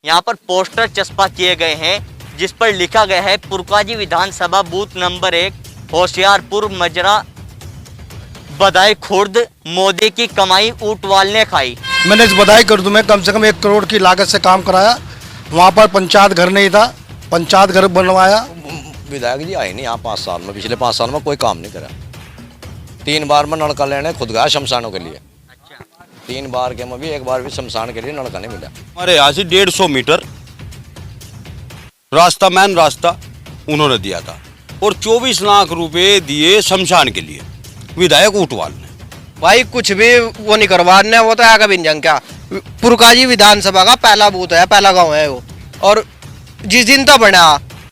यहाँ पर पोस्टर चस्पा किए गए हैं जिस पर लिखा गया है पुरकाजी विधानसभा बूथ नंबर 1 होशियारपुर मजरा बधाई खुर्द, मोदी की कमाई ऊंटवाल ने खाई। मैंने इस बधाई खुर्द में कम से कम 1 करोड़ की लागत से काम कराया। वहाँ पर पंचायत घर नहीं था, पंचायत घर बनवाया। विधायक जी आए नहीं यहाँ 5 साल में, पिछले 5 साल में कोई काम नहीं करा। 3 बार में नलका लेने खुद गया शमशानों के लिए। 3 बार के में भी 1 बार भी शमशान के लिए नलका नहीं मिला। हमारे यहाँ से 150 मीटर रास्ता, मैन रास्ता उन्होंने दिया था और 24 लाख रुपए दिए शमशान के लिए विधायक ऊंटवाल ने। भाई कुछ भी वो नहीं करवाने, वो तो आगे भी नहीं क्या। पुरकाजी विधानसभा का पहला बूथ है, पहला गांव है वो। और जिस दिन तो बना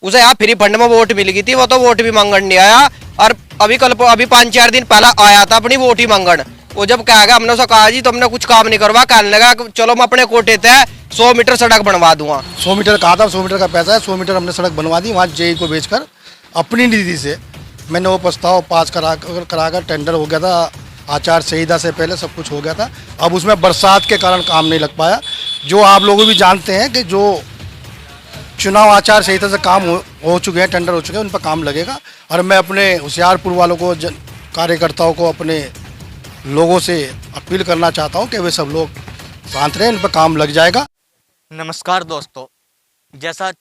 उसे यहाँ फ्री फंड में वोट मिल गई थी, वो तो वोट भी मांगन नहीं आया। और अभी 5-4 दिन पहला आया था अपनी वोट ही मांगन। वो जब कहेगा, हमने उसे कहा जी तुमने कुछ काम नहीं करवा, कहने लगा चलो मैं अपने कोटे तय 100 मीटर सड़क बनवा दूंगा। 100 मीटर कहा था, 100 मीटर का पैसा है, 100 मीटर हमने सड़क बनवा दी वहाँ जेई को बेचकर अपनी निधि से। मैंने वो प्रस्ताव पास कराकर टेंडर हो गया था, आचार संहिता से पहले सब कुछ हो गया था। अब उसमें बरसात के कारण काम नहीं लग पाया। जो आप लोग भी जानते हैं कि जो चुनाव आचार संहिता से काम हो चुके हैं, टेंडर हो चुके हैं, उन पर काम लगेगा। और मैं अपने होशियारपुर वालों को, कार्यकर्ताओं को, अपने लोगों से अपील करना चाहता हूं कि वे सब लोग शांत रहें, इन पर काम लग जाएगा। नमस्कार दोस्तों, जैसा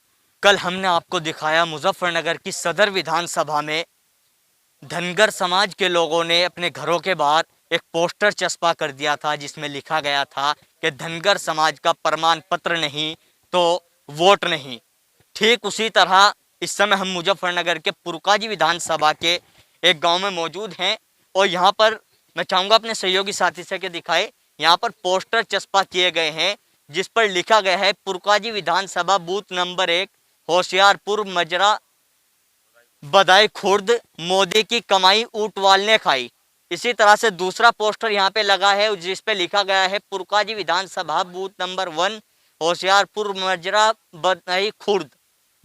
कल हमने आपको दिखाया मुजफ्फरनगर की सदर विधानसभा में धनगर समाज के लोगों ने अपने घरों के बाहर एक पोस्टर चस्पा कर दिया था जिसमें लिखा गया था कि धनगर समाज का प्रमाण पत्र नहीं तो वोट नहीं। ठीक उसी तरह इस समय हम मुजफ्फरनगर के पुरकाजी विधानसभा के एक गांव में मौजूद हैं और यहाँ पर मैं चाहूँगा अपने सहयोगी साथी से कि दिखाए। यहाँ पर पोस्टर चस्पा किए गए हैं जिस पर लिखा गया है पुरकाजी विधानसभा बूथ नंबर 1 होशियारपुर मजरा बधाई खुर्द, मोदी की कमाई ऊंटवाल ने खाई। इसी तरह से दूसरा पोस्टर यहाँ पे लगा है जिस पे लिखा गया है पुरकाजी विधानसभा बूथ नंबर 1 होशियारपुर मजरा बधाई खुर्द,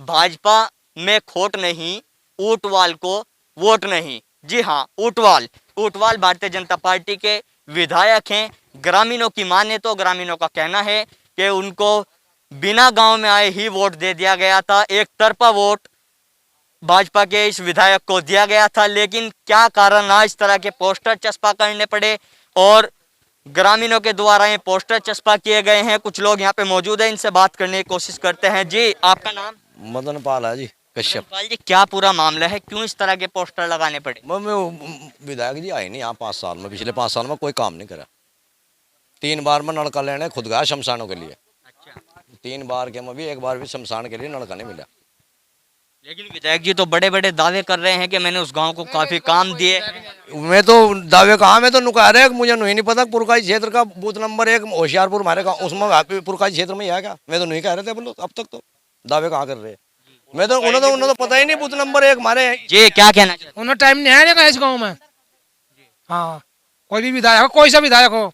भाजपा में खोट नहीं, ऊंटवाल को वोट नहीं। जी हाँ, ऊंटवाल भारतीय जनता पार्टी के विधायक हैं। ग्रामीणों की माने तो ग्रामीणों का कहना है कि उनको बिना गांव में आए ही वोट दे दिया गया था। एक तरफा वोट भाजपा के इस विधायक को दिया गया था, लेकिन क्या कारण आज इस तरह के पोस्टर चस्पा करने पड़े और ग्रामीणों के द्वारा ये पोस्टर चस्पा किए गए हैं। कुछ लोग यहाँ पे मौजूद हैं, इनसे बात करने की कोशिश करते हैं। जी, आपका नाम? मदन पाल है जी, कश्यप। पाल जी, क्या पूरा मामला है, क्यों इस तरह के पोस्टर लगाने पड़े? विधायक जी आए नहीं यहाँ 5 साल में, पिछले 5 साल में कोई काम नहीं करा। 3 बार में नलका लेने खुद गया शमशानों के लिए। 3 बार के में भी 1 बार भी शमशान के लिए नलका नहीं मिला। लेकिन विधायक जी तो बड़े बड़े दावे कर रहे हैं कि मैंने उस गांव को काफी काम दिए। मैं तो दावे कहा, मैं तो नुका रहे मुझे नहीं पता। पुरकाजी क्षेत्र का बूथ नंबर 1 होशियारपुर हमारे का, उसमें पुरकाजी क्षेत्र में ही आएगा। मैं तो नहीं कह रहे थे बोलो, अब तक तो दावे कहाँ कर रहे। मैं तो उन्हें तो पता ही नहीं बूथ नंबर 1 हमारे। जी, क्या कहना चाहते? उन्हें टाइम नहीं है इस गाँव में। हाँ, कोई भी विधायक हो, कोई सा विधायक हो,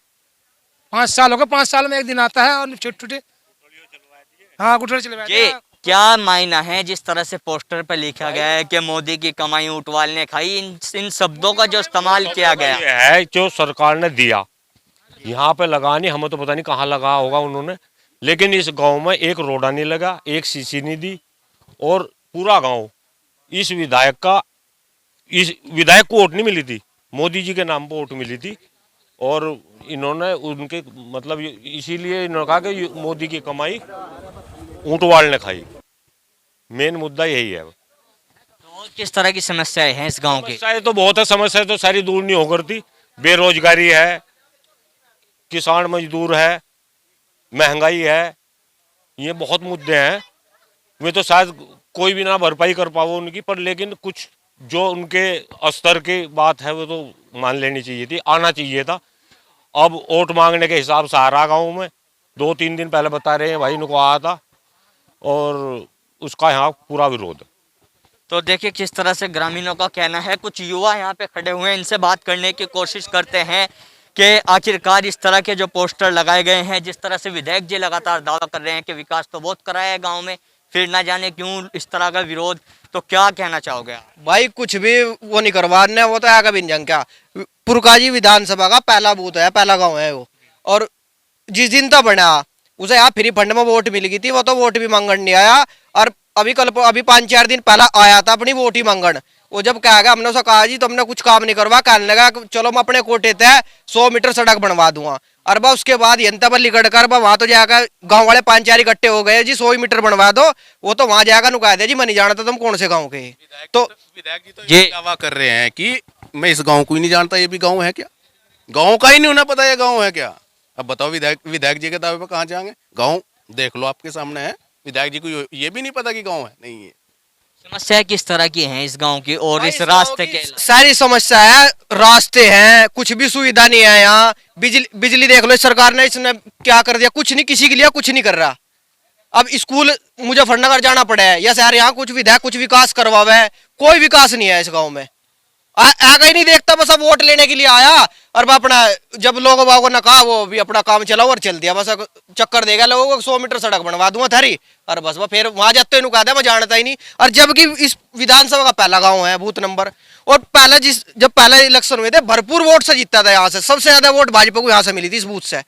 5 साल हो गए, 5 साल में 1 दिन आता है और छोटे हाँ गुठर चले। क्या मायना है जिस तरह से पोस्टर पर लिखा गया है कि मोदी की कमाई ऊंटवाल ने खाई, इन शब्दों का जो इस्तेमाल किया गया है जो सरकार ने दिया यहाँ पे लगा नहीं, हमें तो पता नहीं कहाँ लगा होगा उन्होंने, लेकिन इस गांव में एक रोड़ा नहीं लगा, एक सीसी नहीं दी और पूरा गांव इस विधायक को वोट नहीं मिली थी, मोदी जी के नाम पर वोट मिली थी। और इन्होंने उनके मतलब इसीलिए इन्होंने कहा कि मोदी की कमाई ऊंटवाल ने खाई। मेन मुद्दा यही है। तो किस तरह की समस्याएं हैं इस गांव की? समस्याएं तो बहुत है, समस्याएं तो सारी दूर नहीं हो करती। बेरोजगारी है, किसान मजदूर है, महंगाई है, ये बहुत मुद्दे हैं। वे तो शायद कोई भी ना भरपाई कर पाओ उनकी, पर लेकिन कुछ जो उनके स्तर की बात है वो तो मान लेनी चाहिए थी, आना चाहिए था। अब वोट मांगने के हिसाब से आ रहा गाँव में। 2-3 दिन पहले बता रहे हैं भाई इनको आया था और उसका यहाँ पूरा विरोध। तो देखिए किस तरह से ग्रामीणों का कहना है। कुछ युवा यहाँ पे खड़े हुए हैं, इनसे बात करने की कोशिश करते हैं कि आखिरकार इस तरह के जो पोस्टर लगाए गए हैं, जिस तरह से विधायक जी लगातार दावा कर रहे हैं कि विकास तो बहुत कराया है गांव में, फिर ना जाने क्यों इस तरह का विरोध, तो क्या कहना चाहोगे आप? भाई कुछ भी वो नहीं करवाने, वो तो आगे भी नहीं क्या। पुरकाजी विधानसभा का पहला बूथ है, पहला गाँव है वो। और जिस दिन तो बना उसे यहाँ फ्री फंड में वोट मिल गई थी, वो तो वोट भी मांगन नहीं आया। और अभी 5-4 दिन पहला आया था अपनी वोट ही मांगन। वो जब कहा गया, हमने उसे कहा जी तुमने कुछ काम नहीं करवा, कहने लगा चलो मैं अपने कोटे तय 100 मीटर सड़क बनवा दूंगा। और बा उसके बाद यंता पर लिकड़ कर वहां तो जाकर गांव वाले 5-4 इकट्ठे हो गए जी 100 मीटर बनवा दो। वो तो वहां जाकर नु कहा दे जी मैं नहीं जानता तुम कौन से गाँव के। तो विधायक जी तो ये दावा कर रहे हैं कि मैं इस गांव को ही नहीं जानता, ये भी गांव है क्या? गांव का ही नहीं उन्हें पता ये गांव है क्या? अब बताओ विधायक जी के दावे पर कहाँ जाएंगे? गांव देख लो आपके सामने है, विधायक जी को ये भी नहीं पता कि गांव है नहीं है। समस्या किस तरह की है इस गांव की और भाई इस इस गांव रास्ते की के? सारी समस्या है, रास्ते हैं, कुछ भी सुविधा नहीं है यहाँ। बिजली देख लो, इस सरकार ने इसने क्या कर दिया, कुछ नहीं, किसी के लिए कुछ नहीं कर रहा। अब स्कूल मुजफ्फरनगर जाना पड़ा है या शहर, यहाँ कुछ विधायक कुछ विकास करवावे है, कोई विकास नहीं है इस गांव में। आगे ही नहीं देखता, बस अब वोट लेने के लिए आया और अपना जब लोगों बागों ने कहा वो भी अपना काम चलाओ और चल दिया। बस चक्कर देगा लोगों को 100 मीटर सड़क बनवा दूंगा थारी, और बस वो फिर वहां जाते हैं कहा मैं जानता ही नहीं। और जबकि इस विधानसभा का पहला गांव है बूथ नंबर, और पहला जब पहले इलेक्शन हुए थे भरपूर वोट से जीता था, यहाँ से सबसे ज्यादा वोट भाजपा को यहाँ से मिली थी इस बूथ से।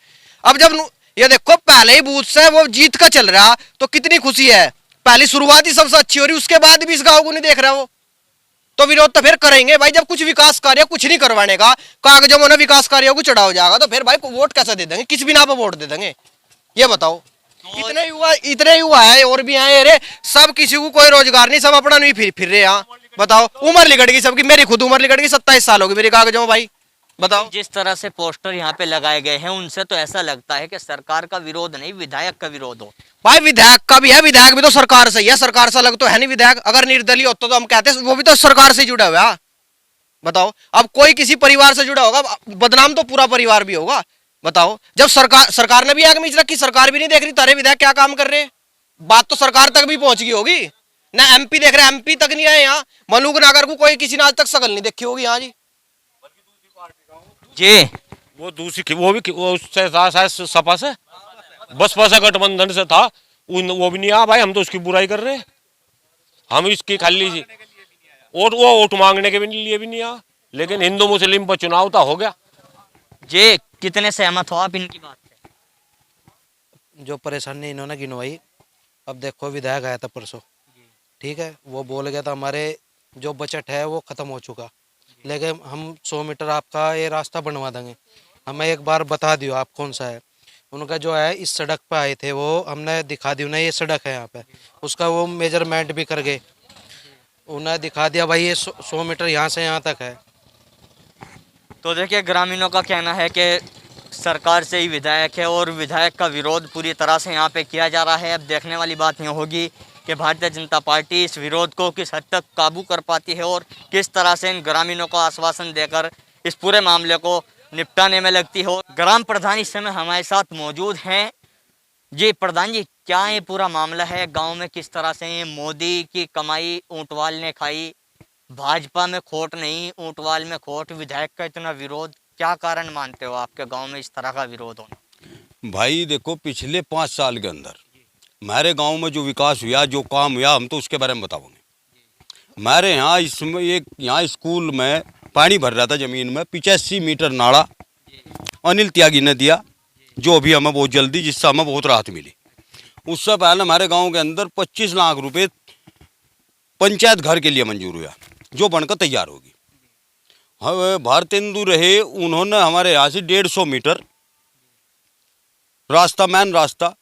अब जब ये देखो पहले ही बूथ से वो जीत का चल रहा तो कितनी खुशी है, पहली शुरुआत ही सबसे अच्छी हो रही, उसके बाद भी इस गाँव को नहीं देख रहा वो, तो विरोध तो फिर करेंगे भाई। जब कुछ विकास कार्य कुछ नहीं करवाने का, कागजों में विकास कार्यों को चढ़ाव जाएगा तो फिर भाई वोट कैसे दे देंगे, किस बिना पर वोट दे देंगे ये बताओ। इतने युवा है और भी हैं, अरे सब किसी को कोई रोजगार नहीं, सब अपना नहीं फिर रहे यहाँ। बताओ उम्र लिकड़ गई सबकी, मेरी खुद उम्र लिकड़ गई, 27 साल हो गई मेरे कागजों में भाई। बताओ जिस तरह से पोस्टर यहाँ पे लगाए गए हैं उनसे तो ऐसा लगता है कि सरकार का विरोध नहीं विधायक का विरोध हो। भाई विधायक का भी है, विधायक भी तो सरकार से ही है, सरकार से अलग तो है नहीं विधायक। अगर निर्दलीय होता तो हम कहते वो भी तो सरकार से जुड़ा हुआ है। बताओ अब कोई किसी परिवार से जुड़ा होगा, बदनाम तो पूरा परिवार भी होगा। बताओ जब सरकार ने भी आग मीच रखी, सरकार भी नहीं देख रही तारे विधायक क्या काम कर रहे हैं, बात तो सरकार तक भी पहुंच गई होगी ना। एमपी देख रहे, एमपी तक नहीं आए यहाँ, मलूक नागर को कोई किसी ने आज तक शकल नहीं देखी होगी यहाँ जी। जी वो दूसरी वो भी वो उससे था शायद सपा से, बसपा से गठबंधन से था, वो भी नहीं आ भाई। हम तो उसकी बुराई कर रहे हैं, हम इसकी खाली जी और वो वोट मांगने के लिए भी नहीं आ। लेकिन हिंदू मुस्लिम पर चुनाव तो हो गया। जी कितने सहमत हो आप इनकी बात से? जो परेशानी इन्होंने गिनवाई, अब देखो विधायक आया था परसों, ठीक है, वो बोल गया था हमारे जो बजट है वो ख़त्म हो चुका, लेकिन हम 100 मीटर आपका ये रास्ता बनवा देंगे। हमें एक बार बता दियो आप कौन सा है। उनका जो है इस सड़क पे आए थे, वो हमने दिखा दी उन्हें ये सड़क है यहाँ पे, उसका वो मेजरमेंट भी कर गए, उन्हें दिखा दिया भाई ये 100 मीटर यहाँ से यहाँ तक है। तो देखिए ग्रामीणों का कहना है कि सरकार से ही विधायक है और विधायक का विरोध पूरी तरह से यहाँ पे किया जा रहा है। अब देखने वाली बात यह होगी कि भारतीय जनता पार्टी इस विरोध को किस हद तक काबू कर पाती है और किस तरह से इन ग्रामीणों को आश्वासन देकर इस पूरे मामले को निपटाने में लगती है। ग्राम प्रधान इस समय हमारे साथ मौजूद हैं। जी प्रधान जी, क्या ये पूरा मामला है गांव में, किस तरह से ये मोदी की कमाई ऊंटवाल ने खाई, भाजपा में खोट नहीं ऊंटवाल में खोट, विधायक का इतना विरोध, क्या कारण मानते हो आपके गांव में इस तरह का विरोध होना? भाई देखो पिछले 5 साल के अंदर हमारे गांव में जो विकास हुआ, जो काम हुआ, हम तो उसके बारे में बताओगे। हमारे यहाँ इसमें एक यहाँ स्कूल में पानी भर रहा था ज़मीन में, 85 मीटर नाला अनिल त्यागी ने दिया, जो अभी हमें बहुत जल्दी, जिससे हमें बहुत राहत मिली। उससे पहले हमारे गांव के अंदर 25 लाख रुपए पंचायत घर के लिए मंजूर हुआ, जो बनकर तैयार होगी। हाँ, भारतेंदु रहे, उन्होंने हमारे यहाँ से 150 मीटर रास्ता, मेन रास्ता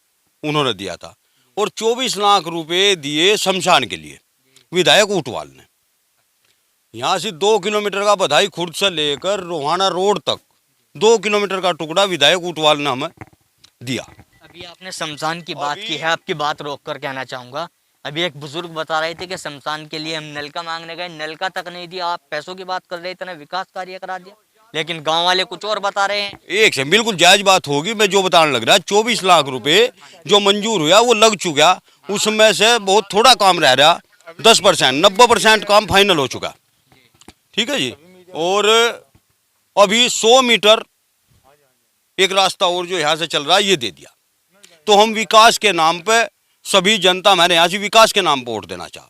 उन्होंने दिया था, और 24 लाख रुपए दिए शमशान के लिए विधायक ऊंटवाल ने। यहाँ से 2 किलोमीटर का बधाई खुर्द से लेकर रोहाना रोड तक 2 किलोमीटर का टुकड़ा विधायक ऊंटवाल ने हमें दिया। अभी आपने शमशान की बात की है, आपकी बात रोक कर कहना चाहूँगा। अभी एक बुजुर्ग बता रहे थे कि शमशान के लिए हम नलका मांगने गए, नलका तक नहीं दिया। आप पैसों की बात कर रहे थे, इतना विकास कार्य करा दिया, लेकिन गांव वाले कुछ और बता रहे हैं। एक से बिल्कुल जायज बात होगी, मैं जो बताने लग रहा है, 24 लाख रुपए जो मंजूर हुआ वो लग चुका, उसमें से बहुत थोड़ा काम रह रहा, 10%, 90% काम फाइनल हो चुका, ठीक है जी। और अभी 100 मीटर एक रास्ता और जो यहाँ से चल रहा है ये दे दिया। तो हम विकास के नाम पे, सभी जनता हमारे यहाँ से विकास के नाम पर वोट देना चाह।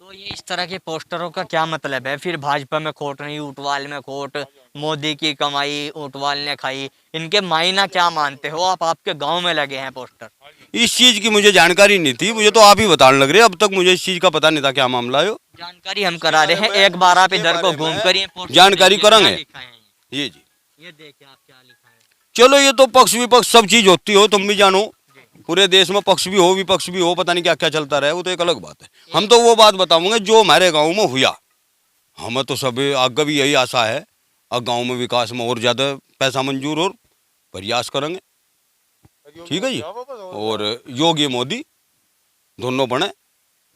तो ये इस तरह के पोस्टरों का क्या मतलब है? फिर भाजपा में खोट नहीं, ऊंटवाल में खोट, मोदी की कमाई ऊंटवाल ने खाई, इनके मायना क्या मानते हो आप? आपके गांव में लगे हैं पोस्टर। इस चीज़ की मुझे जानकारी नहीं थी, मुझे तो आप ही बताने लग रहे हैं। अब तक मुझे इस चीज़ का पता नहीं था क्या मामला है। जानकारी हम करा रहे हैं, एक बार आप इधर को घूम कर ये पोस्टर जानकारी देखिए, क्या करेंगे। लिखा है ये जी, ये देखिए आप क्या लिखा है। चलो ये तो पक्ष विपक्ष सब चीज होती हो, तुम भी जानो। पूरे देश में पक्ष भी हो विपक्ष भी हो, पता नहीं क्या क्या चलता रहे, वो तो एक अलग बात है। हम तो वो बात बताऊंगे जो हमारे गांव में हुआ। हमें तो सब आगे भी यही आशा है, और गांव में विकास में और ज्यादा पैसा मंजूर और प्रयास करेंगे। ठीक है जी। और योगी मोदी दोनों बने,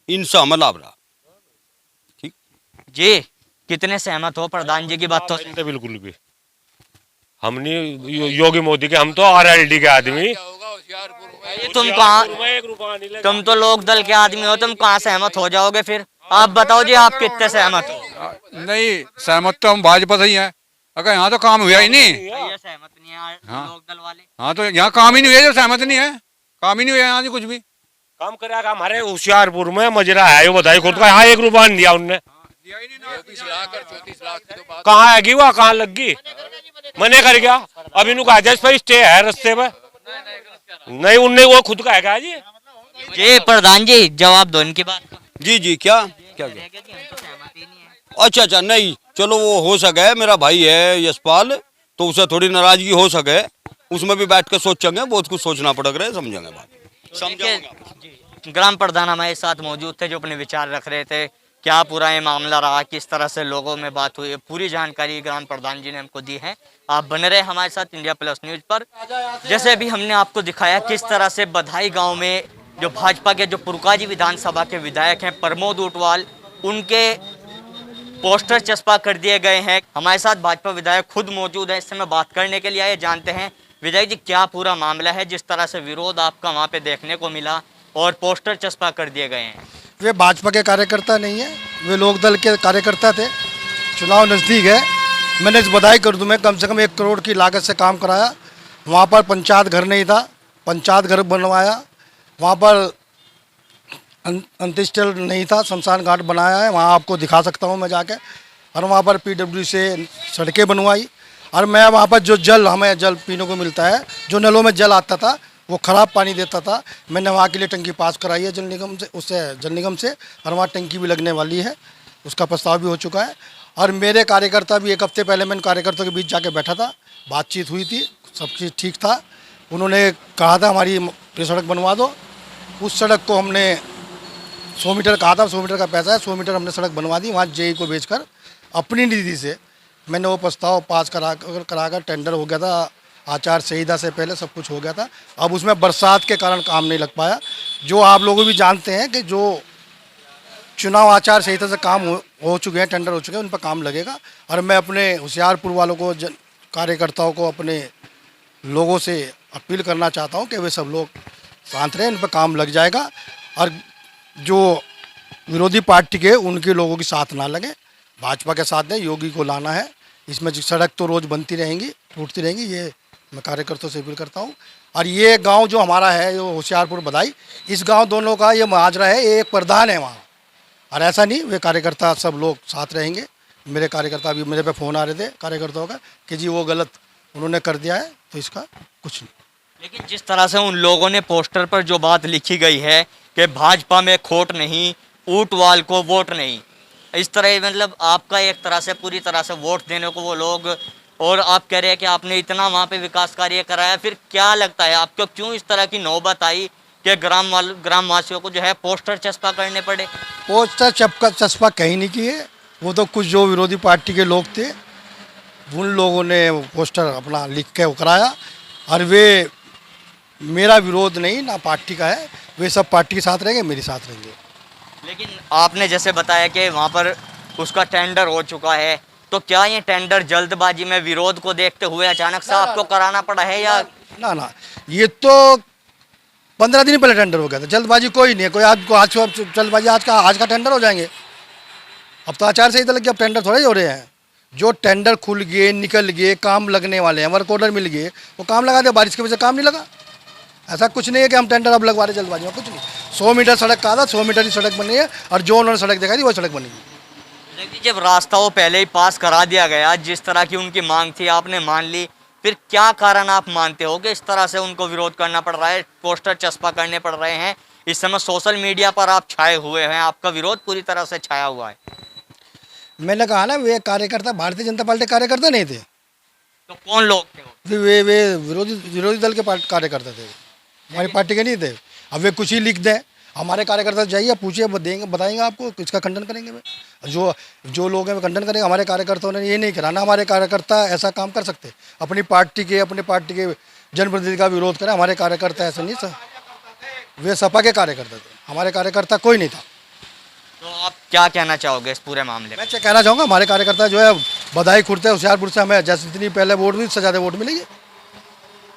इनसे हमें लाभ रहा। ठीक जी, कितने सहमत हो प्रधान जी की बातों से? तो बिल्कुल भी हम नहीं योगी मोदी के, हम तो आरएलडी के आदमी। तुम कहाँ, एक रुपया नहीं लगा। तुम तो लोक दल के आदमी हो, तुम कहाँ सहमत हो जाओगे फिर? आप बताओ जी, आप कितने सहमत हो? नहीं, सहमत तो हम भाजपा से ही हैं। अगर यहाँ तो काम हुआ ही नहीं। ये सहमत नहीं है हाँ। लोक दल वाले। हाँ, तो यहाँ काम ही नहीं हुआ, जो सहमत नहीं है। काम ही नहीं हुआ यहाँ जी कुछ भी। काम करेगा हमारे होशियारपुर में मजरा है, वो बताइए खुद का, यहाँ 1 रुपया नहीं दिया उनने। कहाँ आएगी वो, कहाँ लग गई? मैंने कर गया, अब इन्हों का जज पर स्टे है रास्ते में। नहीं, उनने वो खुद का है क्या जी? जी प्रधान जी, जवाब दो इनकी बात का। जी जी, क्या क्या क्या? अच्छा अच्छा, नहीं चलो वो हो सके, मेरा भाई है यशपाल, तो उसे थोड़ी नाराजगी हो सके, उसमें भी बैठ कर सोचेंगे, बहुत कुछ सोचना पड़ रहा है, समझेंगे बात, समझेंगे। ग्राम प्रधान हमारे साथ मौजूद थे जो अपने विचार रख रहे थे, क्या पूरा ये मामला रहा, किस तरह से लोगों में बात हुई, पूरी जानकारी ग्राम प्रधान जी ने हमको दी है। आप बने रहे हमारे साथ इंडिया प्लस न्यूज पर। जैसे अभी हमने आपको दिखाया किस तरह से बधाई गांव में जो भाजपा के जो पुरकाजी विधानसभा के विधायक हैं प्रमोद ऊंटवाल, उनके पोस्टर चस्पा कर दिए गए हैं। हमारे साथ भाजपा विधायक खुद मौजूद है, इस समय बात करने के लिए आए। जानते हैं विधायक जी क्या पूरा मामला है, जिस तरह से विरोध आपका वहाँ पे देखने को मिला और पोस्टर चस्पा कर दिए गए हैं। वे भाजपा के कार्यकर्ता नहीं है, वे लोकदल के कार्यकर्ता थे। चुनाव नज़दीक है, मैंने इस बधाई कर दूं, मैं कम से कम 1 करोड़ की लागत से काम कराया। वहाँ पर पंचायत घर नहीं था, पंचायत घर बनवाया। वहाँ पर अंत्येष्टि नहीं था, शमशान घाट बनाया है, वहाँ आपको दिखा सकता हूँ मैं जाके। और वहाँ पर PWD से सड़कें बनवाई। और मैं वहाँ पर जो जल, हमें जल पीने को मिलता है, जो नलों में जल आता था वो ख़राब पानी देता था, मैंने वहाँ के लिए टंकी पास कराई है जल निगम से, उससे जल निगम से। और वहाँ टंकी भी लगने वाली है, उसका प्रस्ताव भी हो चुका है। और मेरे कार्यकर्ता भी 1 हफ्ते पहले मैं कार्यकर्ताओं के बीच जाके बैठा था, बातचीत हुई थी, सब चीज़ ठीक था। उन्होंने कहा था हमारी ये सड़क बनवा दो। उस सड़क को हमने 100 मीटर कहा था, 100 मीटर का पैसा है, 100 मीटर हमने सड़क बनवा दी। वहाँ JE को बेचकर अपनी निधि से मैंने वो प्रस्ताव पास कराकर टेंडर हो गया था। आचार संहिता से पहले सब कुछ हो गया था। अब उसमें बरसात के कारण काम नहीं लग पाया। जो आप लोग भी जानते हैं कि जो चुनाव आचार संहिता से काम हो चुके हैं, टेंडर हो चुके हैं, उन पर काम लगेगा। और मैं अपने होशियारपुर वालों को, कार्यकर्ताओं को, अपने लोगों से अपील करना चाहता हूं कि वे सब लोग शांत रहें, इन पर काम लग जाएगा। और जो विरोधी पार्टी के, उनके लोगों के साथ ना लगे, भाजपा के साथ नहीं, योगी को लाना है। इसमें सड़क तो रोज़ बनती रहेंगी, टूटती रहेंगी, ये मैं कार्यकर्ताओं से अपील करता हूँ। और ये गांव जो हमारा है, जो होशियारपुर बधाई, इस गांव दोनों का ये मुआवजा है, एक प्रधान है वहाँ। और ऐसा नहीं, वे कार्यकर्ता सब लोग साथ रहेंगे। मेरे कार्यकर्ता भी, मेरे पे फ़ोन आ रहे थे कार्यकर्ताओं का कि जी वो गलत उन्होंने कर दिया है, तो इसका कुछ नहीं। लेकिन जिस तरह से उन लोगों ने पोस्टर पर जो बात लिखी गई है कि भाजपा में खोट नहीं, ऊंटवाल को वोट नहीं, इस तरह मतलब आपका एक तरह से पूरी तरह से वोट देने को वो लोग, और आप कह रहे हैं कि आपने इतना वहाँ पे विकास कार्य कराया, फिर क्या लगता है आपको क्यों इस तरह की नौबत आई कि ग्रामवासियों को जो है पोस्टर चस्पा करने पड़े? पोस्टर चस्पा कहीं नहीं किए, वो तो कुछ जो विरोधी पार्टी के लोग थे, उन लोगों ने पोस्टर अपना लिख के वो कराया। और वे, मेरा विरोध नहीं ना पार्टी का है, वे सब पार्टी के साथ रहेंगे, मेरे साथ रहेंगे। लेकिन आपने जैसे बताया कि वहाँ पर उसका टेंडर हो चुका है, तो क्या ये टेंडर जल्दबाजी में विरोध को देखते हुए अचानक से आपको कराना पड़ा है या? ना, ये तो 15 दिन पहले टेंडर हो गया था, जल्दबाजी कोई नहीं है। कोई आज जल्दबाजी, आज का टेंडर हो जाएंगे। अब तो आचार संहिता लग गया, अब टेंडर थोड़े ही हो रहे हैं। जो टेंडर खुल गए, निकल गए, काम लगने वाले हैं, वर्क ऑर्डर मिल गए, वो काम लगा दे। बारिश की वजह से काम नहीं लगा, ऐसा कुछ नहीं है कि हम टेंडर अब लगवा रहे जल्दबाजी में, कुछ नहीं। 100 मीटर सड़क का था, 100 मीटर की सड़क बनी है, और जो उन्होंने सड़क दिखाई थी वो सड़क बनी है। देखिए, जब रास्ता वो पहले ही पास करा दिया गया, जिस तरह की उनकी मांग थी आपने मान ली, फिर क्या कारण आप मानते हो कि इस तरह से उनको विरोध करना पड़ रहा है, पोस्टर चस्पा करने पड़ रहे हैं? इस समय सोशल मीडिया पर आप छाए हुए हैं, आपका विरोध पूरी तरह से छाया हुआ है। मैंने कहा ना, वे कार्यकर्ता भारतीय जनता पार्टी कार्यकर्ता नहीं थे, तो कौन लोग थे वो? वे विरोधी दल के कार्यकर्ता थे, हमारी पार्टी के नहीं थे। अब वे कुछ ही लिख दें, हमारे कार्यकर्ता जाइए पूछिए, देंगे, बताएंगे आपको, इसका खंडन करेंगे। वे जो लोग हैं वे खंडन करेंगे। हमारे कार्यकर्ताओं ने ये नहीं करा ना, हमारे कार्यकर्ता ऐसा काम कर सकते अपनी पार्टी के जनप्रतिनिधि का विरोध करें। हमारे कार्यकर्ता ऐसे नहीं सर, वे सपा के कार्यकर्ता थे, हमारे कार्यकर्ता कोई नहीं था। तो आप क्या कहना चाहोगे इस पूरे मामले में? मैं कहना चाहूँगा, हमारे कार्यकर्ता जो है बधाई खुर्द है, होशियारपुर से हमें जैसे जितनी पहले वोट हुई उससे ज़्यादा वोट मिलेगी,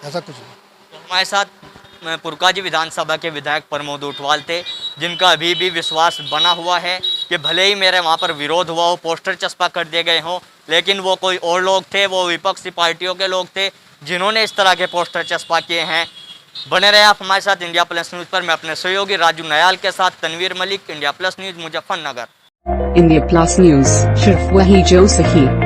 ऐसा कुछ नहीं। तो हमारे साथ पुरकाजी विधानसभा के विधायक प्रमोद ऊंटवाल थे, जिनका अभी भी विश्वास बना हुआ है कि भले ही मेरे वहाँ पर विरोध हुआ हो, पोस्टर चस्पा कर दिए गए हों, लेकिन वो कोई और लोग थे, वो विपक्षी पार्टियों के लोग थे जिन्होंने इस तरह के पोस्टर चस्पा किए हैं। बने रहे आप हमारे साथ इंडिया प्लस न्यूज़ पर। मैं अपने सहयोगी राजू नयाल के साथ Tanveer Malik, India plus news, Muzaffarnagar. India plus news, सिर्फ वही जो सही।